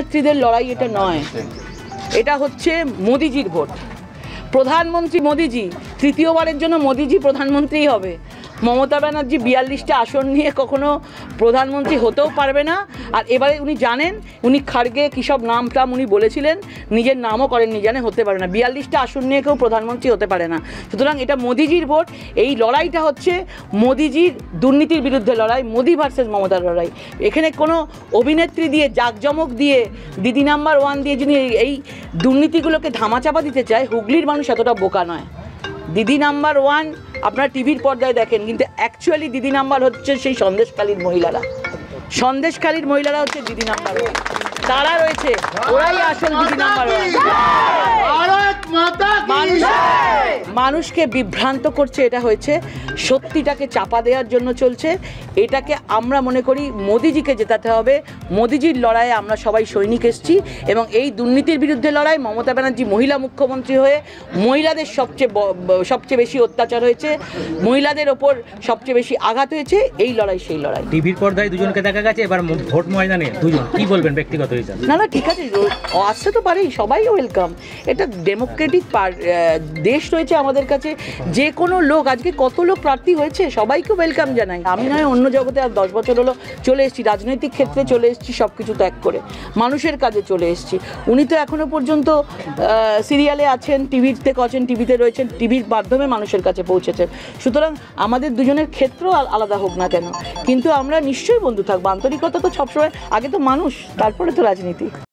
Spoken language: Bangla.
অভিনেত্রীদের লড়াই এটা নয়, এটা হচ্ছে মোদিজির ভোট। প্রধানমন্ত্রী মোদিজি, তৃতীয়বারের জন্য মোদিজি প্রধানমন্ত্রী হবে। মমতা ব্যানার্জি 42টা আসন নিয়ে কখনো প্রধানমন্ত্রী হতেও পারবে না। আর এবারে উনি জানেন, উনি খাড়গে কী সব নাম টাম উনি বলেছিলেন, নিজের নামও করেননি, জানে হতে পারে না। 42টা আসন নিয়ে কেউ প্রধানমন্ত্রী হতে পারে না। সুতরাং এটা মোদিজির ভোট। এই লড়াইটা হচ্ছে মোদিজির দুর্নীতির বিরুদ্ধে লড়াই, মোদি ভার্সেস মমতার লড়াই। এখানে কোনো অভিনেত্রী দিয়ে, জাঁকজমক দিয়ে, দিদি নাম্বার 1 দিয়ে যদি এই দুর্নীতিগুলোকে ধামাচাপা দিতে চায়, হুগলির মানুষ এতটা বোকা নয়। দিদি নাম্বার 1 আপনারা টিভির পর্দায় দেখেন, কিন্তু অ্যাকচুয়ালি দিদি নাম্বার হচ্ছে সেই সন্দেশখালীর মহিলারা। সন্দেশখালীর মহিলারা হচ্ছে দিদি নাম্বার 1, তারা রয়েছে, ওরাই আসল দিদি নাম্বার 1। মানুষকে বিভ্রান্ত করছে, এটা হয়েছে সত্যিটাকে চাপা দেওয়ার জন্য চলছে। এটাকে আমরা মনে করি মোদিজিকে জেতাতে হবে। মোদিজির লড়াইয়ে আমরা সবাই সৈনিক এসেছি, এবং এই দুর্নীতির বিরুদ্ধে লড়াই। মমতা ব্যানার্জি মহিলা মুখ্যমন্ত্রী হয়ে মহিলাদের সবচেয়ে বেশি অত্যাচার হয়েছে, মহিলাদের ওপর সবচেয়ে বেশি আঘাত হয়েছে। এই লড়াই সেই লড়াই। টিভির পর্দায় দুজনকে দেখা গেছে, এবার ভোট ময়দানে দুজন, কি বলবেন ব্যক্তিগত হিসাবে? না ঠিক আছে, আসতে তো পারেই, সবাই ওয়েলকাম। এটা ডেমোক্রেটিক দেশ রয়েছে আমাদের কাছে। যে কোনো লোক, আজকে কত লোক প্রার্থী হয়েছে, সবাইকে ওয়েলকাম জানাই। আমি নয় অন্য জগতে আর 10 বছর হলো চলে এসেছি, রাজনৈতিক ক্ষেত্রে চলে এসেছি, সব কিছু ত্যাগ করে মানুষের কাজে চলে এসেছি। উনি তো এখনো পর্যন্ত সিরিয়ালে আছেন, টিভিতে করছেন, টিভিতে রয়েছেন, টিভির মাধ্যমে মানুষের কাছে পৌঁছেছেন। সুতরাং আমাদের দুজনের ক্ষেত্র আলাদা হোক না কেন, কিন্তু আমরা নিশ্চয়ই বন্ধু থাকবো। আন্তরিকতা তো সবসময়, আগে তো মানুষ, তারপরে তো রাজনীতি।